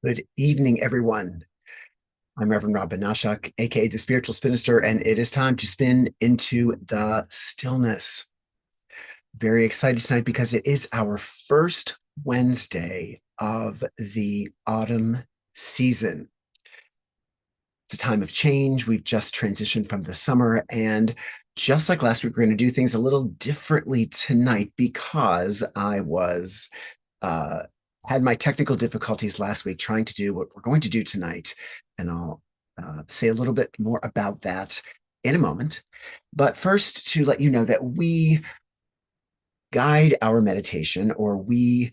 Good evening, everyone. I'm Reverend Rob Benashak, aka the Spiritual Spinister, and it is time to spin into the stillness. Very excited tonight because it is our first Wednesday of the autumn season. It's a time of change. We've just transitioned from the summer, and just like last week, we're going to do things a little differently tonight because I was uh, had my technical difficulties last week trying to do what we're going to do tonight. And I'll say a little bit more about that in a moment. But first, to let you know that we guide our meditation, or we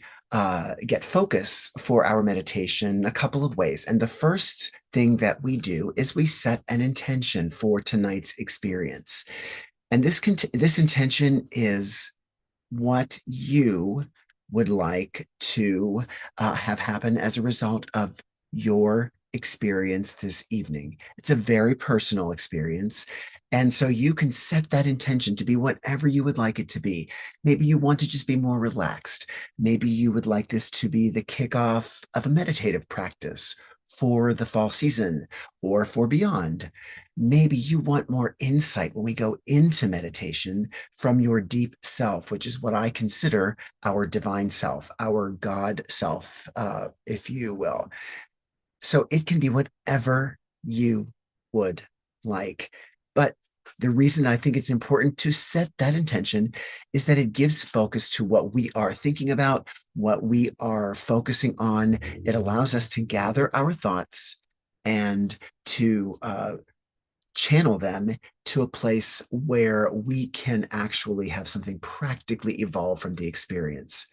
get focus for our meditation a couple of ways. And the first thing that we do is we set an intention for tonight's experience. And this intention is what you would like to have happen as a result of your experience this evening. It's a very personal experience. And so you can set that intention to be whatever you would like it to be. Maybe you want to just be more relaxed. Maybe you would like this to be the kickoff of a meditative practice for the fall season or for beyond. Maybe you want more insight when we go into meditation from your deep self, which is what I consider our divine self, our God self, if you will. So it can be whatever you would like. But The reason I think it's important to set that intention is that it gives focus to what we are thinking about, what we are focusing on. It allows us to gather our thoughts and to channel them to a place where we can actually have something practically evolve from the experience.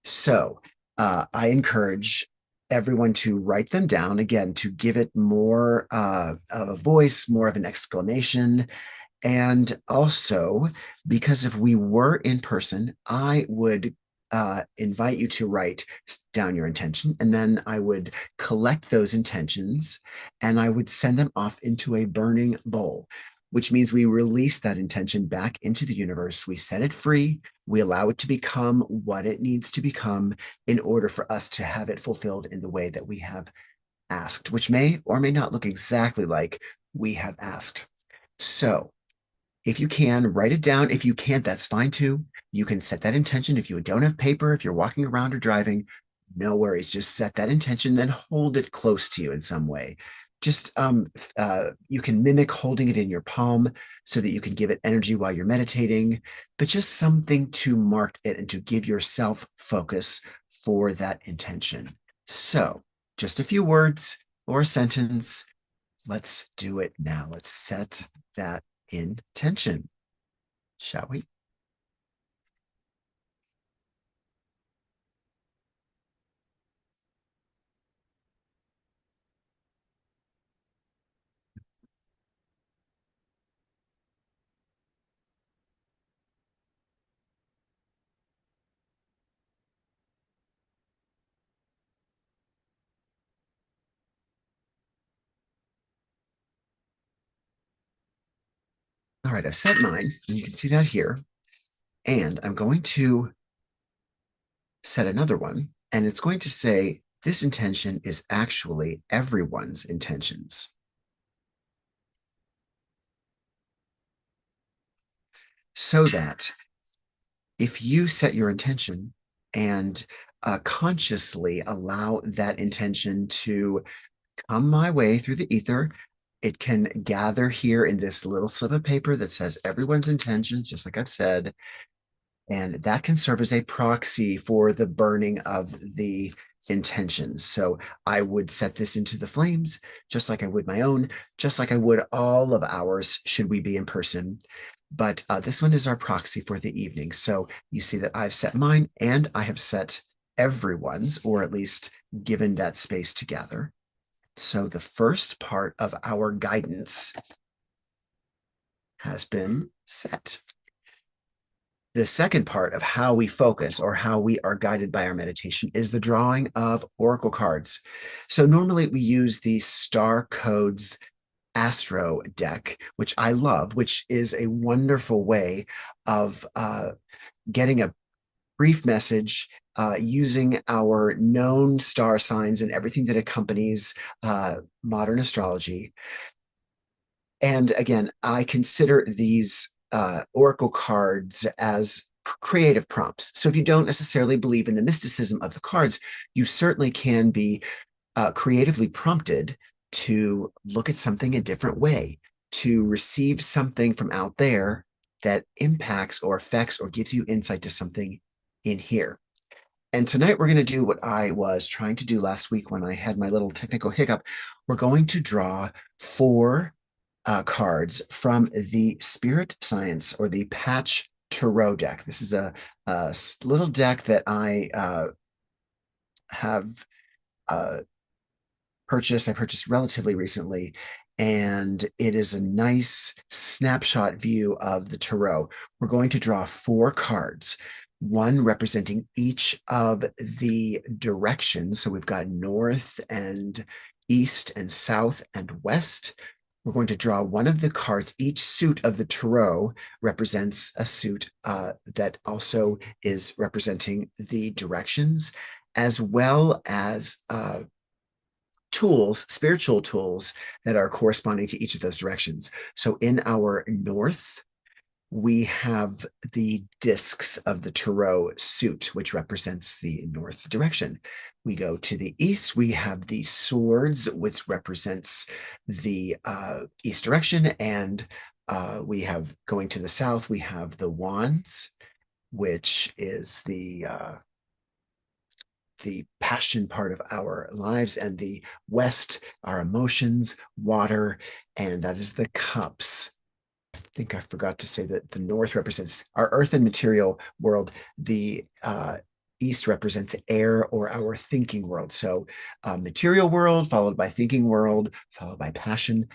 So I encourage everyone to write them down again, to give it more of a voice, more of an exclamation, and also, because if we were in person, I would invite you to write down your intention, and then I would collect those intentions and I would send them off into a burning bowl, which means we release that intention back into the universe. We set it free. We allow it to become what it needs to become in order for us to have it fulfilled in the way that we have asked, which may or may not look exactly like we have asked. So, if you can, write it down. If you can't, that's fine too. You can set that intention. If you don't have paper, if you're walking around or driving, no worries. Just set that intention, then hold it close to you in some way. Just you can mimic holding it in your palm so that you can give it energy while you're meditating, but just something to mark it and to give yourself focus for that intention. So, just a few words or a sentence. Let's do it now. Let's set that intention, shall we? All right, I've set mine, and you can see that here. And I'm going to set another one, and it's going to say this intention is actually everyone's intentions. So that if you set your intention and consciously allow that intention to come my way through the ether, it can gather here in this little slip of paper that says everyone's intentions, just like I've said. And that can serve as a proxy for the burning of the intentions. So I would set this into the flames, just like I would my own, just like I would all of ours, should we be in person. But this one is our proxy for the evening. So you see that I've set mine and I have set everyone's, or at least given that space to gather. So the first part of our guidance has been set. The second part of how we focus or how we are guided by our meditation is the drawing of oracle cards. So normally we use the Star Codes Astro deck, which I love, which is a wonderful way of getting a brief message using our known star signs and everything that accompanies modern astrology. And again, I consider these oracle cards as creative prompts. So if you don't necessarily believe in the mysticism of the cards, you certainly can be creatively prompted to look at something a different way, to receive something from out there that impacts or affects or gives you insight to something in here. And tonight we're going to do what I was trying to do last week when I had my little technical hiccup. We're going to draw four cards from the Spirit Science or the Patch Tarot deck. This is a little deck that I have uh, purchased. I purchased relatively recently, and it is a nice snapshot view of the tarot. We're going to draw four cards, one representing each of the directions. So we've got north and east and south and west. We're going to draw one of the cards. Each suit of the tarot represents a suit that also is representing the directions, as well as tools, spiritual tools that are corresponding to each of those directions. So in our north, we have the discs of the tarot suit, which represents the north direction. We go to the east, we have the swords, which represents the east direction, and We have going to the south, we have the wands, which is the passion part of our lives, and the west, our emotions, water, and that is the cups. I think I forgot to say that the north represents our earth and material world. The east represents air, or our thinking world. So material world, followed by thinking world, followed by passion,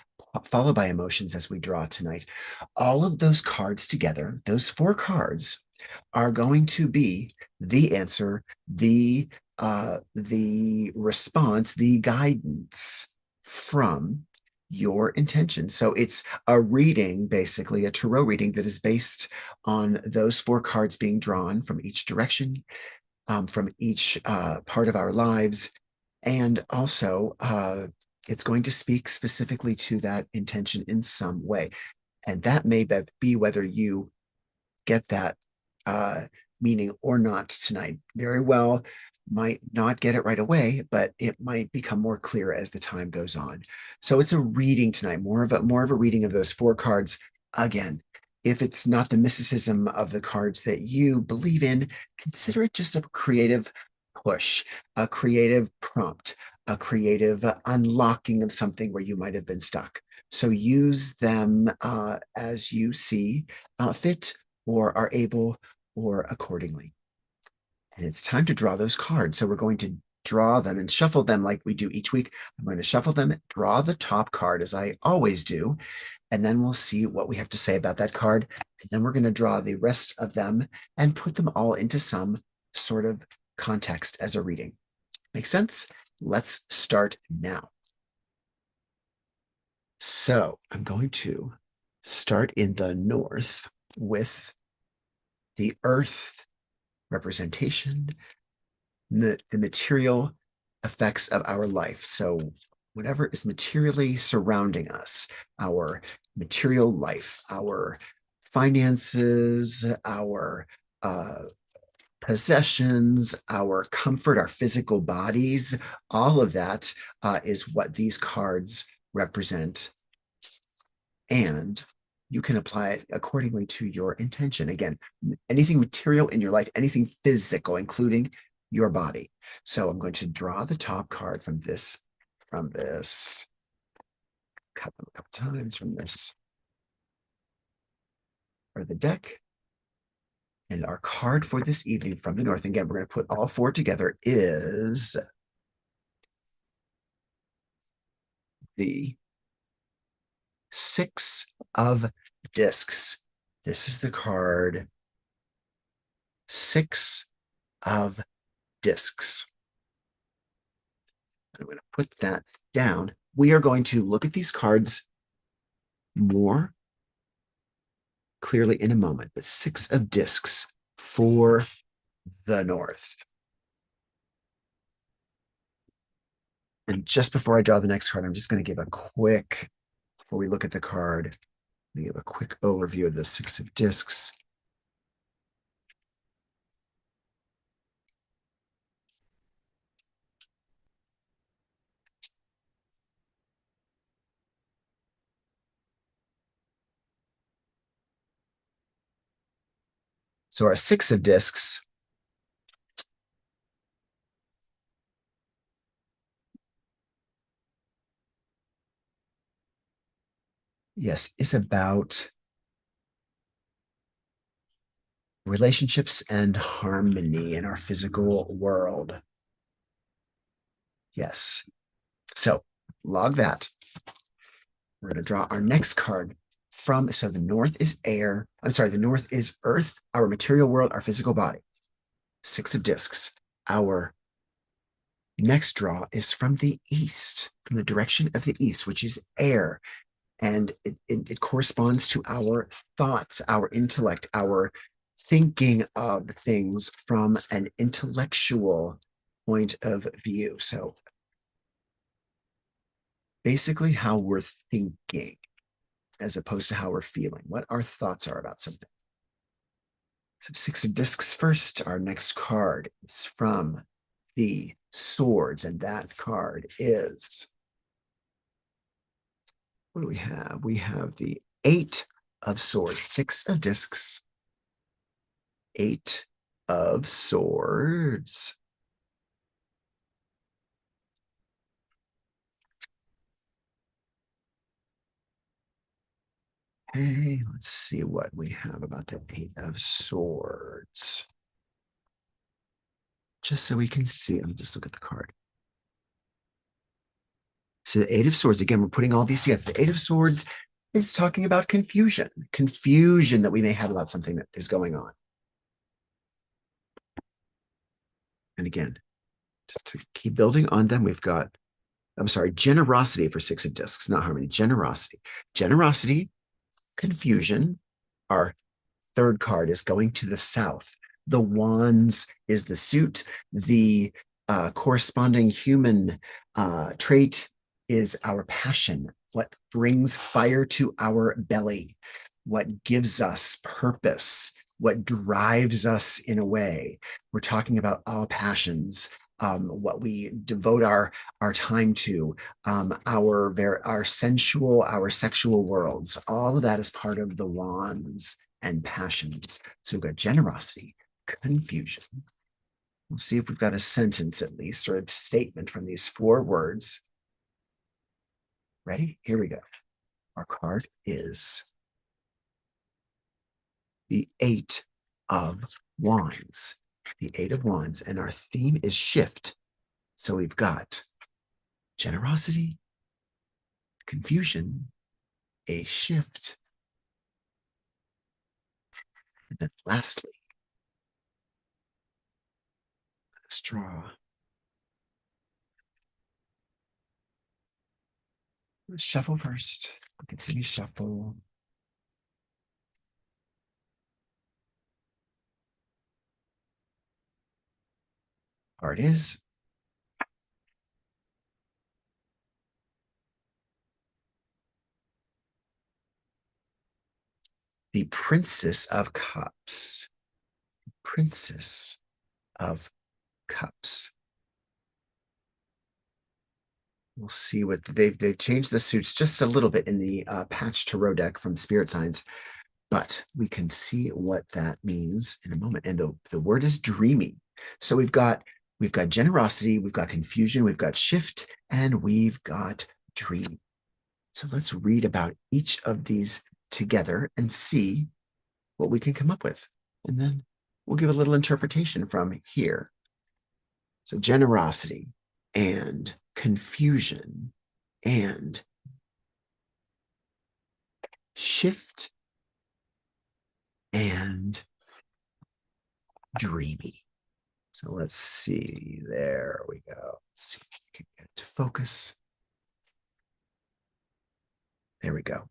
followed by emotions as we draw tonight. All of those cards together, those four cards, are going to be the answer, the response, the guidance from your intention. So it's a reading, basically a tarot reading that is based on those four cards being drawn from each direction, from each part of our lives. And also, it's going to speak specifically to that intention in some way. And that may be whether you get that uh, meaning or not tonight. Very well, might not get it right away, but it might become more clear as the time goes on. So it's a reading tonight, more of a reading of those four cards. Again, if it's not the mysticism of the cards that you believe in, consider it just a creative push, a creative prompt, a creative unlocking of something where you might have been stuck. So use them as you see fit, or are able, or accordingly. And it's time to draw those cards. So we're going to draw them and shuffle them like we do each week. I'm going to shuffle them, draw the top card as I always do, and then we'll see what we have to say about that card. And then we're going to draw the rest of them and put them all into some sort of context as a reading. Make sense? Let's start now. So I'm going to start in the north with the earth representation, the material effects of our life. So whatever is materially surrounding us, our material life, our finances, our possessions, our comfort, our physical bodies, all of that is what these cards represent. And you can apply it accordingly to your intention. Again, anything material in your life, anything physical, including your body. So I'm going to draw the top card from this, cut them a couple times from this, or the deck. And our card for this evening from the north, again, we're going to put all four together, is the Six of Discs. This is the card Six of Discs. I'm going to put that down. We are going to look at these cards more clearly in a moment, but Six of Discs for the north. And just before I draw the next card, I'm just going to give a quick, before we look at the card, let me give a quick overview of the Six of Discs. So our Six of Discs is about relationships and harmony in our physical world. Yes. So log that. We're going to draw our next card from, so the north is air. I'm sorry, the north is earth, our material world, our physical body. Six of Discs. Our next draw is from the east, from the direction of the east, which is air. And it corresponds to our thoughts, our intellect, our thinking of things from an intellectual point of view. So basically how we're thinking as opposed to how we're feeling, what our thoughts are about something. So Six of Discs first. Our next card is from the Swords, and that card is, what do we have? We have the Eight of Swords, 6 of Discs, 8 of Swords. Okay, let's see what we have about the 8 of Swords. Just so we can see, I'll just look at the card. So the 8 of Swords, again, we're putting all these together. The 8 of Swords is talking about confusion that we may have about something that is going on. And again, just to keep building on them, we've got, I'm sorry, generosity for 6 of Discs, not harmony, generosity. Generosity, confusion. Our third card is going to the south. The Wands is the suit. The corresponding human trait is our passion, what brings fire to our belly, what gives us purpose, what drives us in a way. We're talking about all passions, what we devote our time to, our sensual, our sexual worlds. All of that is part of the Wands and passions. So we've got generosity, confusion. We'll see if we've got a sentence at least, or a statement from these 4 words. Ready? Here we go. Our card is the 8 of Wands. The 8 of Wands. And our theme is shift. So we've got generosity, confusion, a shift. And then lastly, let's draw. Let's shuffle first. You can see me shuffle. Card is the Princess of Cups. Princess of Cups. We'll see what they've changed the suits just a little bit in the patch tarot deck from Spirit Signs, but we can see what that means in a moment. And the word is dreamy. So we've got generosity, we've got confusion, we've got shift, and we've got dream. So let's read about each of these together and see what we can come up with. And then we'll give a little interpretation from here. So generosity and confusion and shift and dreamy. So let's see. There we go. Let's see if we can get it to focus. There we go.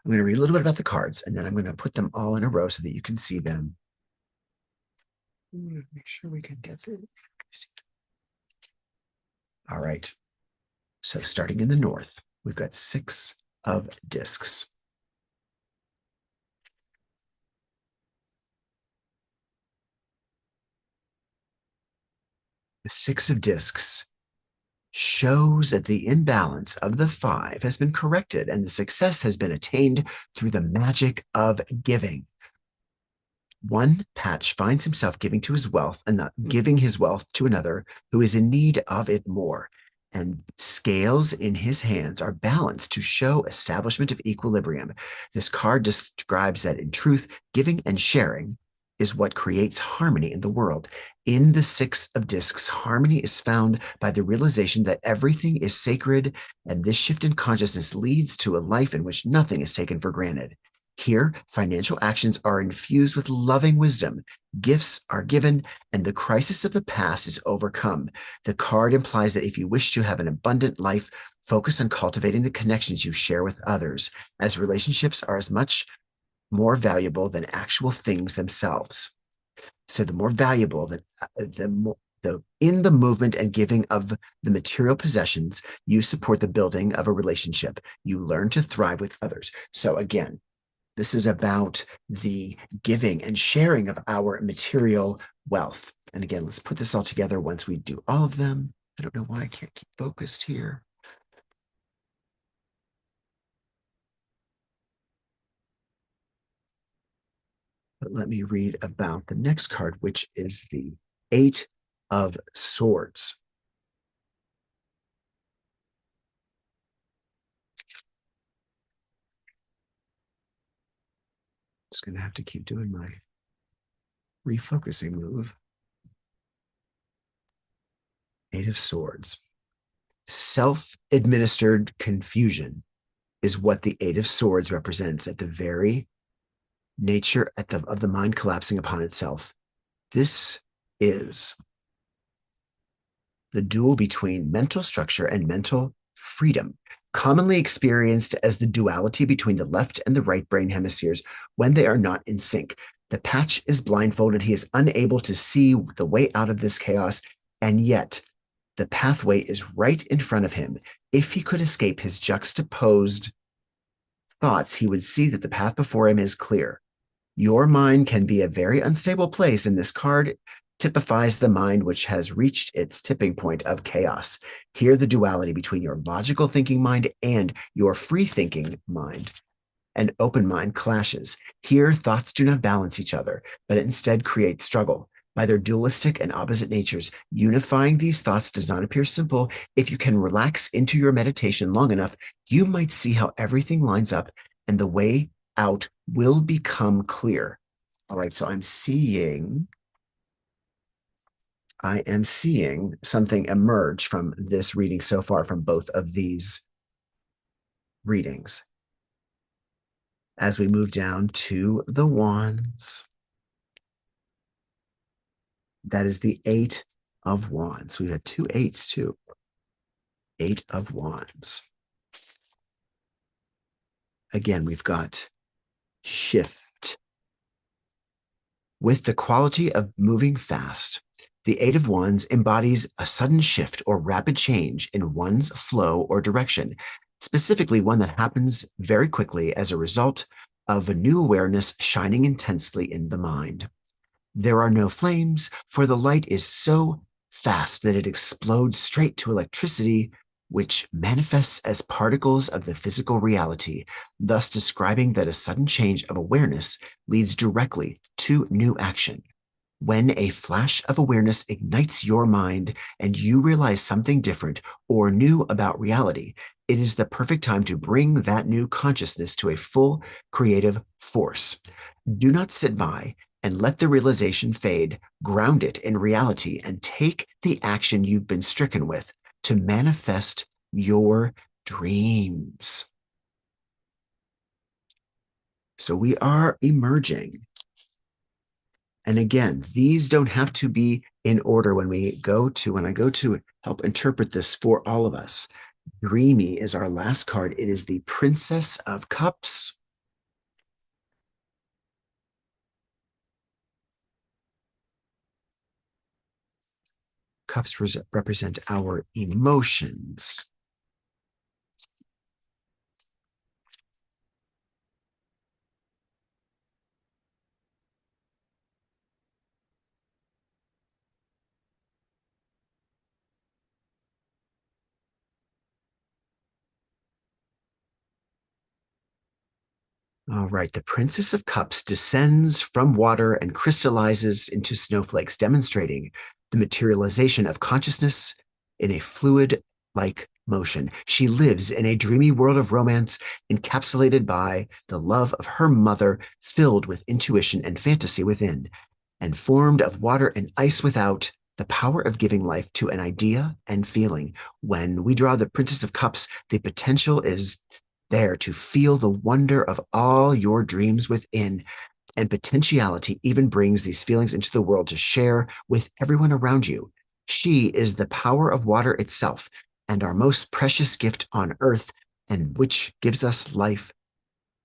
I'm going to read a little bit about the cards, and then I'm going to put them all in a row so that you can see them. I'm going to make sure we can get them. All right. So starting in the north, we've got 6 of Discs. The 6 of Discs shows that the imbalance of the 5 has been corrected and the success has been attained through the magic of giving. One patch finds himself giving to his wealth and not giving his wealth to another who is in need of it more. And scales in his hands are balanced to show establishment of equilibrium. This card describes that in truth, giving and sharing is what creates harmony in the world. In the 6 of Discs, harmony is found by the realization that everything is sacred, and this shift in consciousness leads to a life in which nothing is taken for granted. Here, financial actions are infused with loving wisdom, gifts are given, and the crisis of the past is overcome. The card implies that if you wish to have an abundant life, focus on cultivating the connections you share with others, as relationships are as much more valuable than actual things themselves. So the more valuable in the movement and giving of the material possessions, you support the building of a relationship. You learn to thrive with others. So again, this is about the giving and sharing of our material wealth. And again, let's put this all together once we do all of them. I don't know why I can't keep focused here. let me read about the next card, which is the Eight of Swords. Just going to have to keep doing my refocusing move. Eight of Swords. Self-administered confusion is what the Eight of Swords represents at the very nature of the mind collapsing upon itself. This is the duel between mental structure and mental freedom, commonly experienced as the duality between the left and the right brain hemispheres when they are not in sync. The patch is blindfolded. He is unable to see the way out of this chaos, and yet the pathway is right in front of him. If he could escape his juxtaposed thoughts, he would see that the path before him is clear. Your mind can be a very unstable place, and this card typifies the mind which has reached its tipping point of chaos. Here, the duality between your logical thinking mind and your free thinking mind. An open mind clashes. Here, thoughts do not balance each other, but instead create struggle. By their dualistic and opposite natures, unifying these thoughts does not appear simple. If you can relax into your meditation long enough, you might see how everything lines up and the way out will become clear. All right, so I am seeing something emerge from this reading so far, from both of these readings. As we move down to the Wands, that is the Eight of Wands. We've had two eights too. Eight of Wands. Again, we've got shift. With the quality of moving fast, the Eight of Wands embodies a sudden shift or rapid change in one's flow or direction, specifically one that happens very quickly as a result of a new awareness shining intensely in the mind. There are no flames, for the light is so fast that it explodes straight to electricity, which manifests as particles of the physical reality, thus describing that a sudden change of awareness leads directly to new action. When a flash of awareness ignites your mind and you realize something different or new about reality, it is the perfect time to bring that new consciousness to a full creative force. Do not sit by and let the realization fade. Ground it in reality and take the action you've been stricken with to manifest your dreams. So we are emerging. And again, these don't have to be in order when I go to help interpret this for all of us. Dreamy is our last card. It is the Princess of Cups. Cups represent our emotions. All right, the Princess of Cups descends from water and crystallizes into snowflakes, demonstrating the materialization of consciousness in a fluid-like motion. She lives in a dreamy world of romance, encapsulated by the love of her mother, filled with intuition and fantasy within, and formed of water and ice without, the power of giving life to an idea and feeling. When we draw the Princess of Cups, the potential is there to feel the wonder of all your dreams within, and potentiality even brings these feelings into the world to share with everyone around you. She is the power of water itself and our most precious gift on earth, and which gives life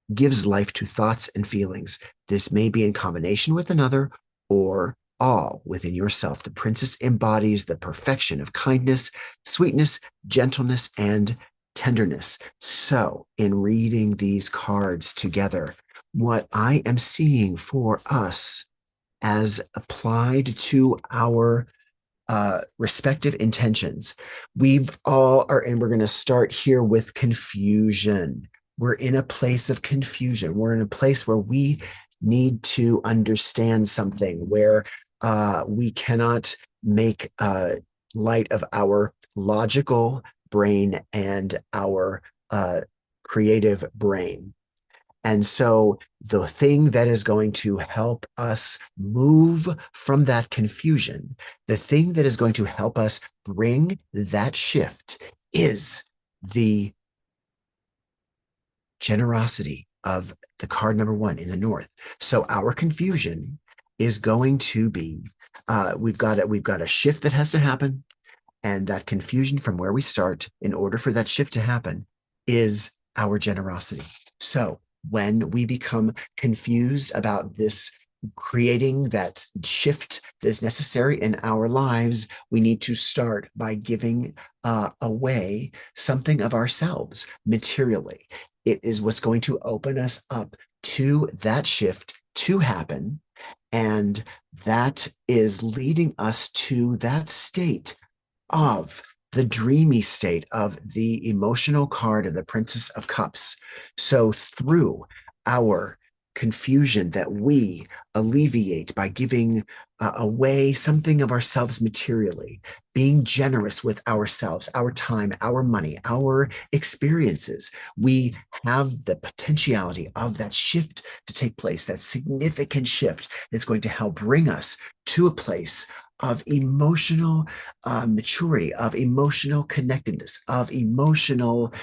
to thoughts and feelings. This may be in combination with another or all within yourself. The princess embodies the perfection of kindness, sweetness, gentleness, and tenderness. So, in reading these cards together, what I am seeing for us as applied to our respective intentions, and we're going to start here with confusion. We're in a place of confusion. We're in a place where we need to understand something, where we cannot make light of our logical brain and our creative brain. And so the thing that is going to help us move from that confusion, the thing that is going to help us bring that shift is the generosity of the card number one in the north. So our confusion is going to be we've got a shift that has to happen, and that confusion from where we start in order for that shift to happen is our generosity. So when we become confused about this creating that shift that is necessary in our lives, we need to start by giving away something of ourselves materially. It is what's going to open us up to that shift to happen. And that is leading us to that state of the dreamy state of the emotional card of the Princess of Cups. So, through our confusion that we alleviate by giving away something of ourselves materially, being generous with ourselves, our time, our money, our experiences, we have the potentiality of that shift to take place, that significant shift that's going to help bring us to a place of emotional maturity, of emotional connectedness, of emotional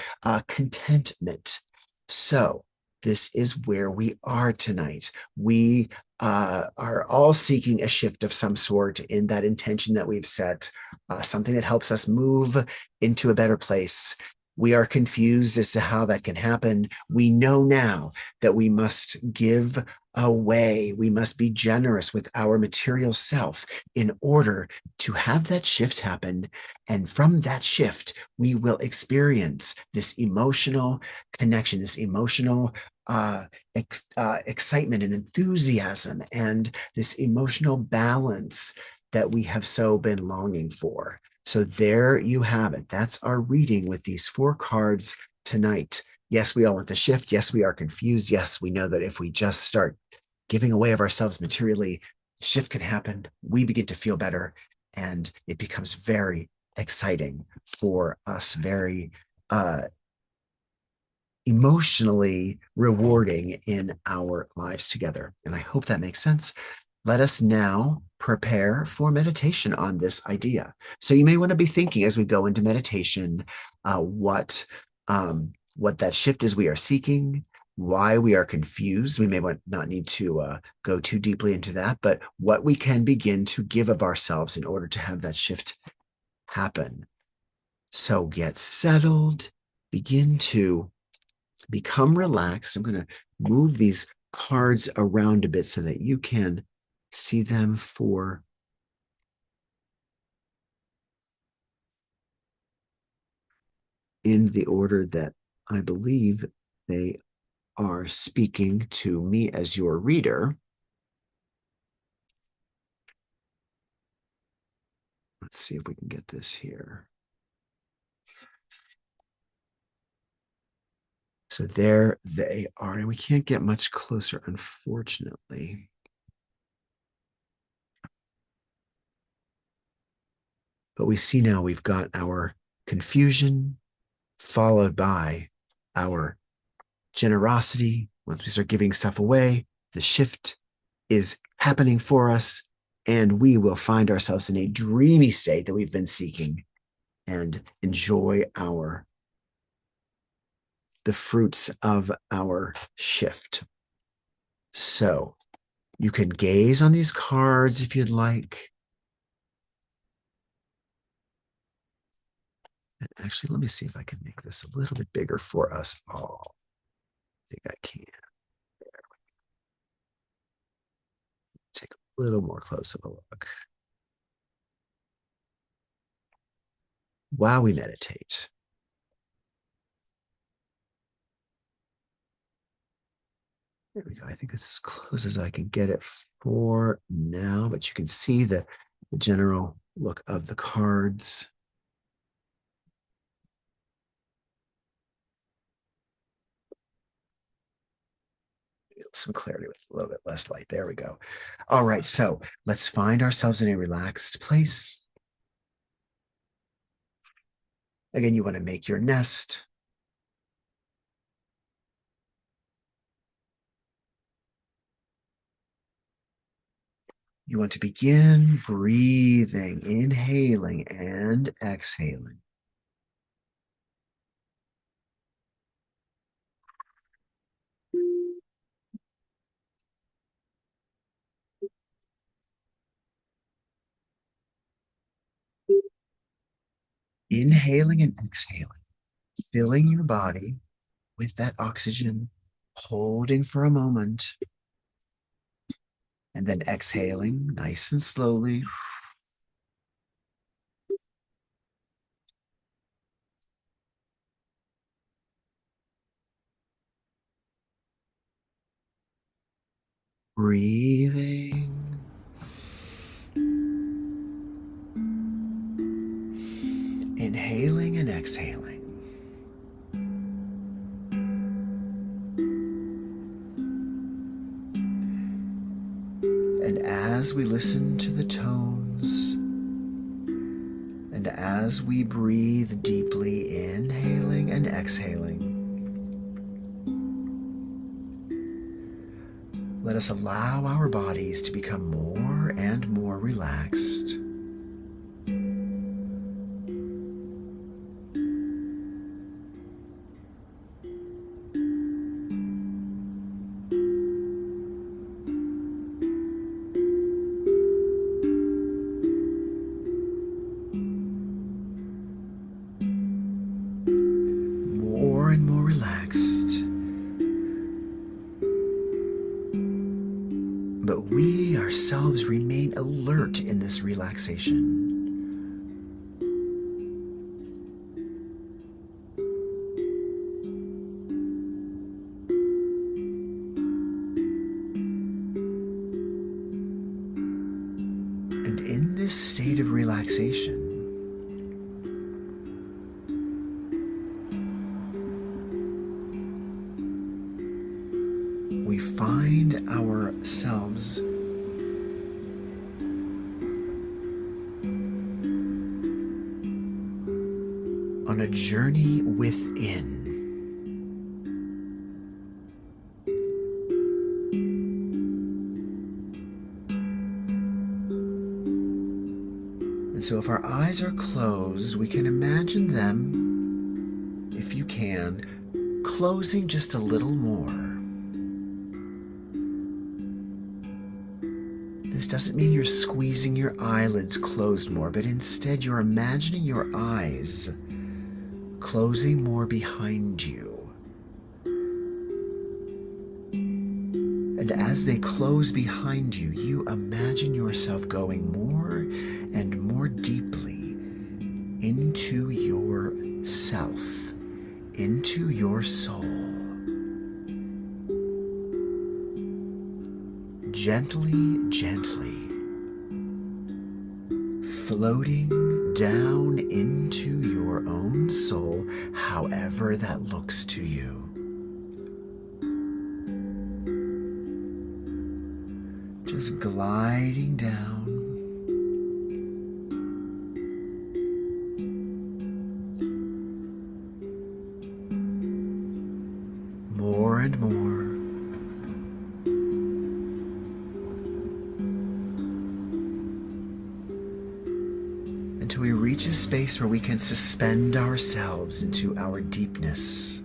contentment. So, this is where we are tonight. We are all seeking a shift of some sort in that intention that we've set, something that helps us move into a better place. We are confused as to how that can happen. We know now that we must give away. We must be generous with our material self in order to have that shift happen. And from that shift, we will experience this emotional connection, this emotional excitement and enthusiasm, and this emotional balance that we have so been longing for. So there you have it. That's our reading with these four cards tonight. Yes, we all want the shift. Yes, we are confused. Yes, we know that if we just start giving away of ourselves materially, the shift can happen. We begin to feel better, and it becomes very exciting for us, very emotionally rewarding in our lives together. And I hope that makes sense. Let us now prepare for meditation on this idea. So you may want to be thinking as we go into meditation, what that shift is we are seeking, why we are confused. We may not need to go too deeply into that, but what we can begin to give of ourselves in order to have that shift happen. So get settled, begin to become relaxed. I'm going to move these cards around a bit so that you can see them for in the order that I believe they are speaking to me as your reader. Let's see if we can get this here. So there they are, and we can't get much closer, unfortunately. But we see now we've got our confusion followed by our generosity. Once we start giving stuff away, the shift is happening for us, and we will find ourselves in a dreamy state that we've been seeking and enjoy the fruits of our shift. So you can gaze on these cards if you'd like. And actually, let me see if I can make this a little bit bigger for us all. I think I can. Take a little more close of a look while we meditate. There we go. I think that's as close as I can get it for now, but you can see the general look of the cards. some clarity with a little bit less light. There we go. All right, so let's find ourselves in a relaxed place. Again, you want to make your nest. You want to begin breathing, inhaling and exhaling. Inhaling and exhaling, filling your body with that oxygen, holding for a moment, and then exhaling nice and slowly. Breathing. Inhaling and exhaling. And as we listen to the tones, and as we breathe deeply, inhaling and exhaling, let us allow our bodies to become more and more relaxed. More and more relaxed. But we ourselves remain alert in this relaxation. And in this state of relaxation, we find ourselves on a journey within. And so if our eyes are closed, we can imagine them, if you can, closing just a little more. This doesn't mean you're squeezing your eyelids closed more, but instead you're imagining your eyes closing more behind you. And as they close behind you, you imagine yourself going more and more deeply into yourself, into your soul. Gently, gently, floating down into your own soul, however that looks to you. Just gliding down. More and more. Until we reach a space where we can suspend ourselves into our deepness.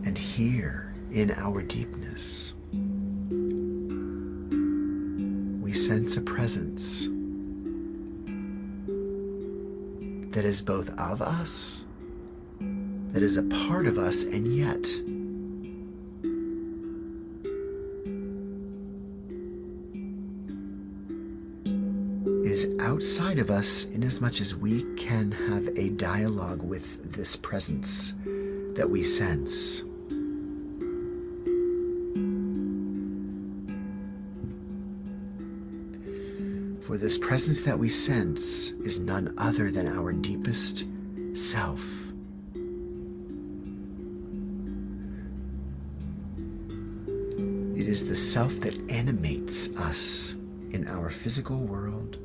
And here, in our deepness, we sense a presence that is both of us, that is a part of us, and yet is outside of us in as much as we can have a dialogue with this presence that we sense. For this presence that we sense is none other than our deepest self. It is the self that animates us in our physical world.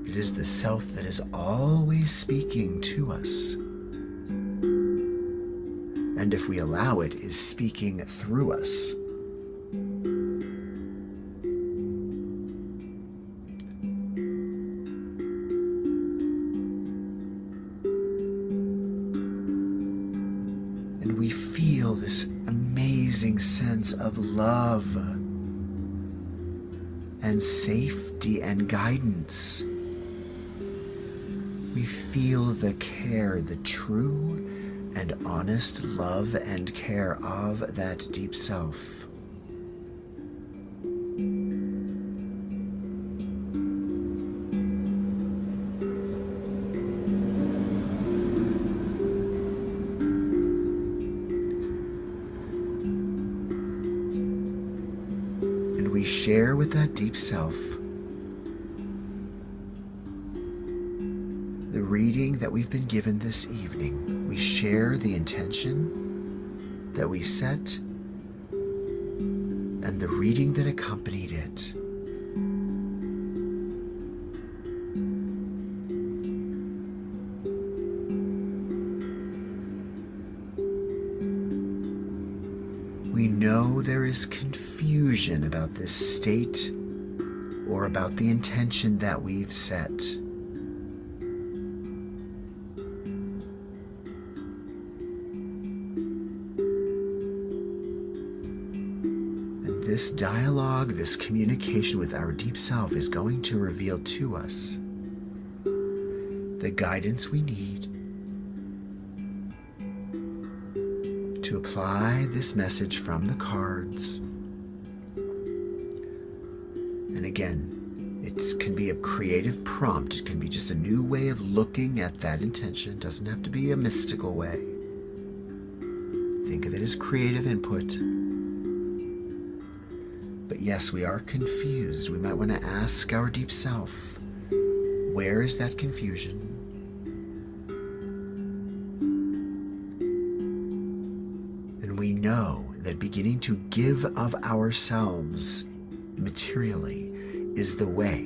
It is the self that is always speaking to us. And if we allow it, is speaking through us. And we feel this amazing sense of love and safety and guidance. We feel the care, the true and honest love and care of that deep self. And we share with that deep self the reading that we've been given this evening. We share the intention that we set and the reading that accompanied it. We know there is confusion about this state or about the intention that we've set. This dialogue, this communication with our deep self is going to reveal to us the guidance we need to apply this message from the cards. And again, it can be a creative prompt. It can be just a new way of looking at that intention. It doesn't have to be a mystical way. Think of it as creative input. But yes, we are confused. We might want to ask our deep self, where is that confusion? And we know that beginning to give of ourselves materially is the way.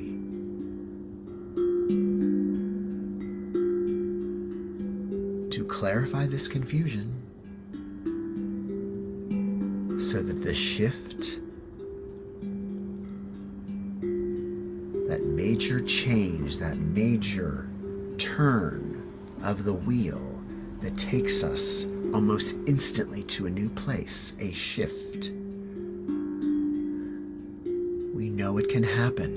To clarify this confusion so that the shift, that major change, that major turn of the wheel that takes us almost instantly to a new place, a shift. We know it can happen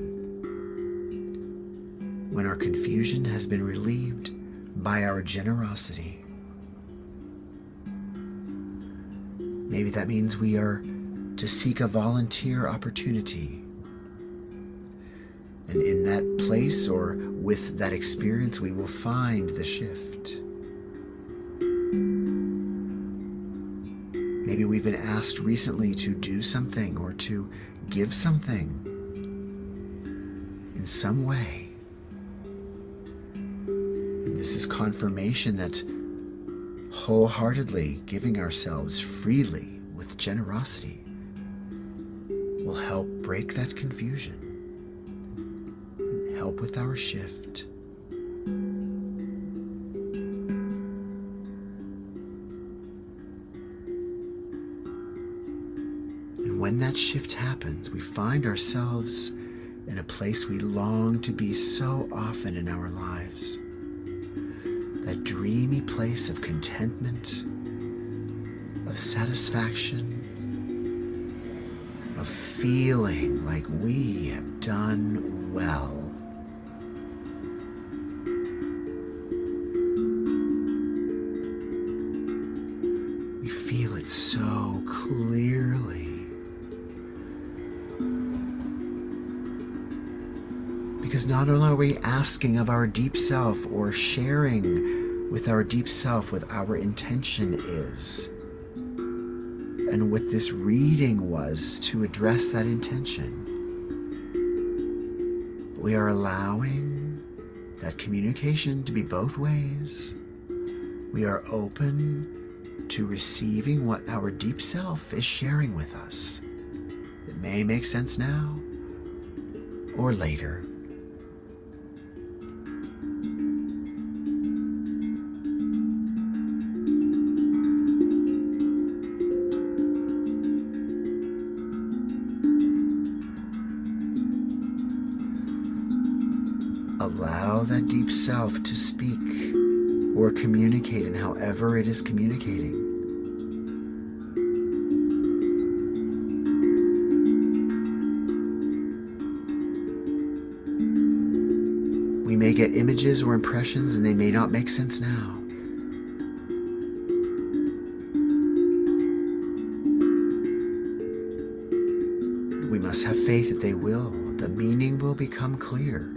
when our confusion has been relieved by our generosity. Maybe that means we are to seek a volunteer opportunity. And in that place or with that experience, we will find the shift. Maybe we've been asked recently to do something or to give something in some way. And this is confirmation that wholeheartedly giving ourselves freely with generosity will help break that confusion. Help with our shift. And when that shift happens, we find ourselves in a place we long to be so often in our lives. That dreamy place of contentment, of satisfaction, of feeling like we have done well. We feel it so clearly. Because not only are we asking of our deep self or sharing with our deep self what our intention is, and what this reading was to address that intention, we are allowing that communication to be both ways. We are open to receiving what our deep self is sharing with us. It may make sense now or later. Allow that deep self to speak or communicate in however it is communicating. We may get images or impressions and they may not make sense now. We must have faith that they will. The meaning will become clear.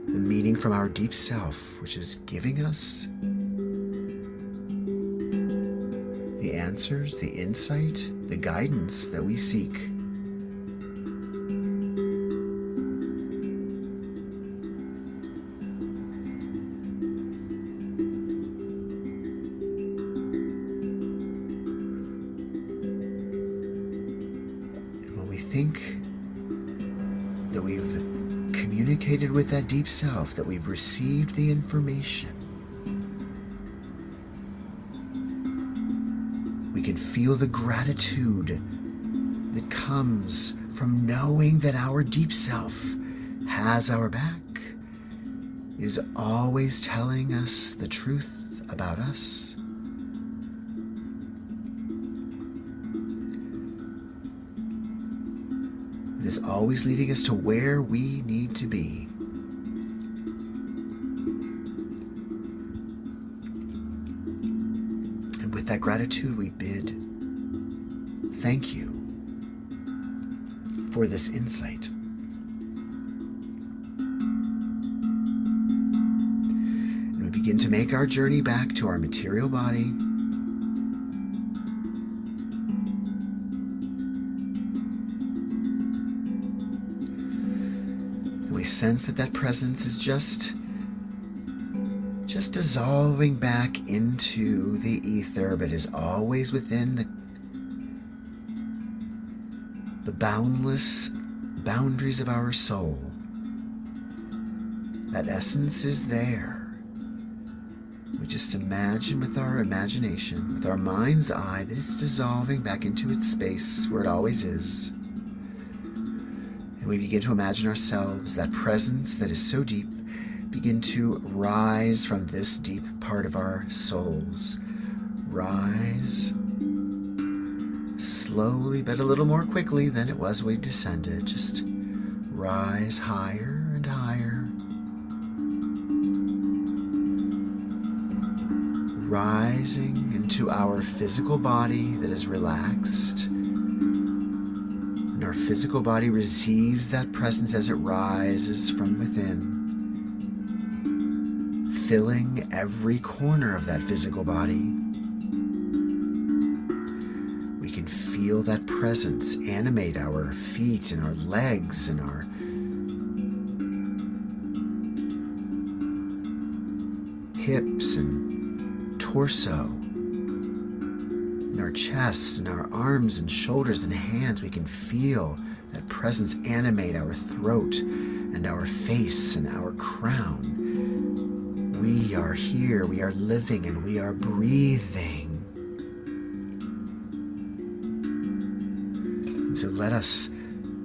The meaning from our deep self, which is giving us the answers, the insight, the guidance that we seek. Think that we've communicated with that deep self, that we've received the information. We can feel the gratitude that comes from knowing that our deep self has our back, is always telling us the truth about us. It is always leading us to where we need to be. And with that gratitude, we bid thank you for this insight. And we begin to make our journey back to our material body. We sense that presence is just dissolving back into the ether, but is always within the boundless boundaries of our soul. That essence is there. We just imagine with our imagination, with our mind's eye, that it's dissolving back into its space where it always is. And we begin to imagine ourselves, that presence that is so deep, begin to rise from this deep part of our souls. Rise slowly, but a little more quickly than it was when we descended. Just rise higher and higher. Rising into our physical body that is relaxed. And our physical body receives that presence as it rises from within, filling every corner of that physical body. We can feel that presence animate our feet and our legs and our hips and torso, in our chest and our arms and shoulders and hands. We can feel that presence animate our throat and our face and our crown. We are here, we are living, and we are breathing. And so let us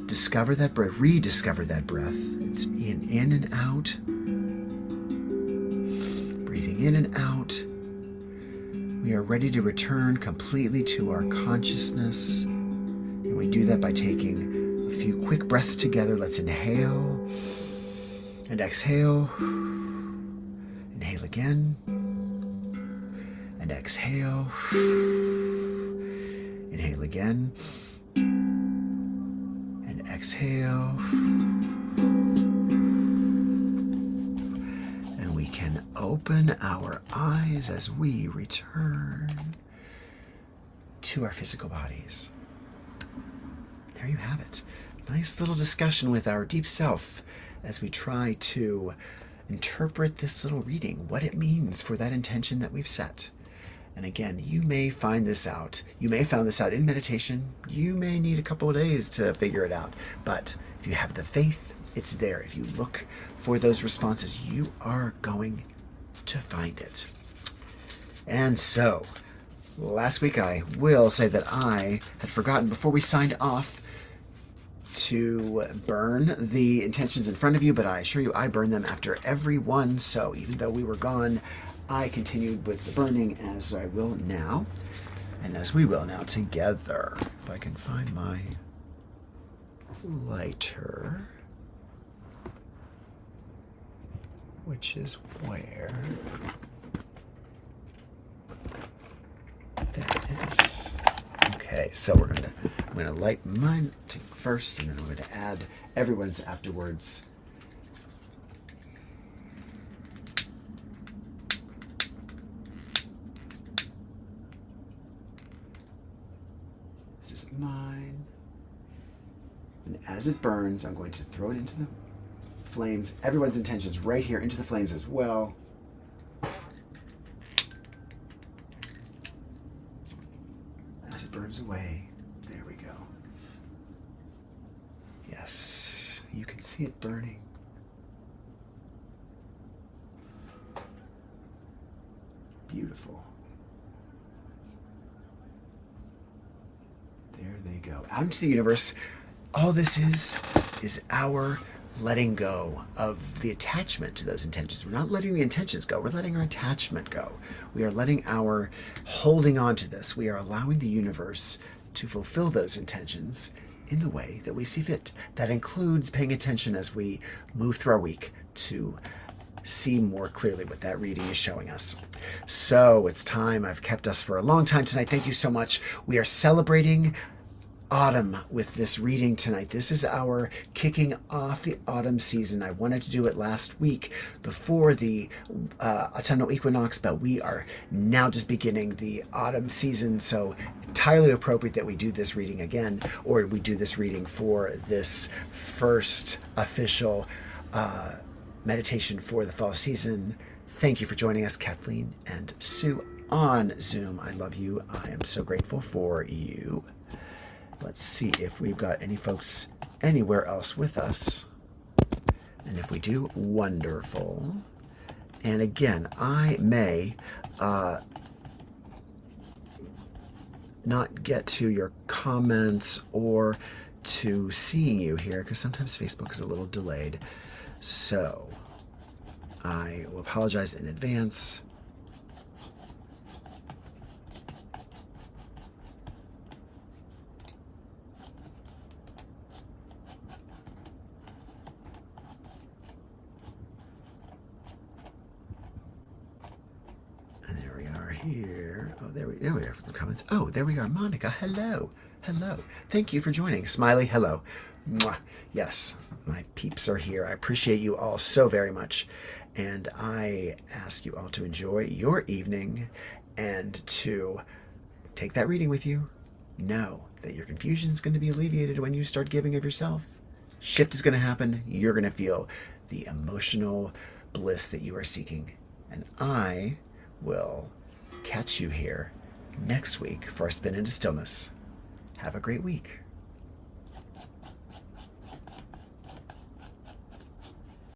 discover that breath, rediscover that breath. It's in and out, breathing in and out. We are ready to return completely to our consciousness. And we do that by taking a few quick breaths together. Let's inhale and exhale. Inhale again and exhale. Inhale again and exhale. And we can open our eyes as we return to our physical bodies. There you have it. nice little discussion with our deep self as we try to interpret this little reading, what it means for that intention that we've set. And again, you may find this out. You may have found this out in meditation. You may need a couple of days to figure it out. But if you have the faith, it's there. If you look for those responses, you are going to find it. And so, last week I will say that I had forgotten before we signed off to burn the intentions in front of you, but I assure you I burn them after every one. So even though we were gone, I continued with the burning, as I will now, and as we will now together. If I can find my lighter, which is where? There it is. Okay, so I'm gonna light mine first, and then I'm going to add everyone's afterwards. This is mine. And as it burns, I'm going to throw it into the flames. Everyone's intentions right here into the flames as well. As it burns away. There we go. Yes, you can see it burning. Beautiful. There they go. Out into the universe. All this is our letting go of the attachment to those intentions. We're not letting the intentions go. We're letting our attachment go. We are letting our holding on to this. We are allowing the universe to fulfill those intentions in the way that we see fit. That includes paying attention as we move through our week to see more clearly what that reading is showing us. So it's time. I've kept us for a long time tonight. Thank you so much. We are celebrating autumn with this reading tonight. This is our kicking off the autumn season. I wanted to do it last week before the autumnal equinox, but we are now just beginning the autumn season, so entirely appropriate that we do this reading again, or we do this reading for this first official meditation for the fall season. Thank you for joining us, Kathleen and Sue on Zoom. I love you. I am so grateful for you. Let's see if we've got any folks anywhere else with us. And if we do, wonderful. And again, I may not get to your comments or to seeing you here, because sometimes Facebook is a little delayed. So I will apologize in advance. Here. Oh, there we are for the comments. Oh, there we are. Monica, hello. Hello. Thank you for joining. Smiley, hello. Mwah. Yes, my peeps are here. I appreciate you all so very much. And I ask you all to enjoy your evening and to take that reading with you. Know that your confusion is going to be alleviated when you start giving of yourself. Shift is going to happen. You're going to feel the emotional bliss that you are seeking. And I will catch you here next week for our spin into stillness. Have a great week.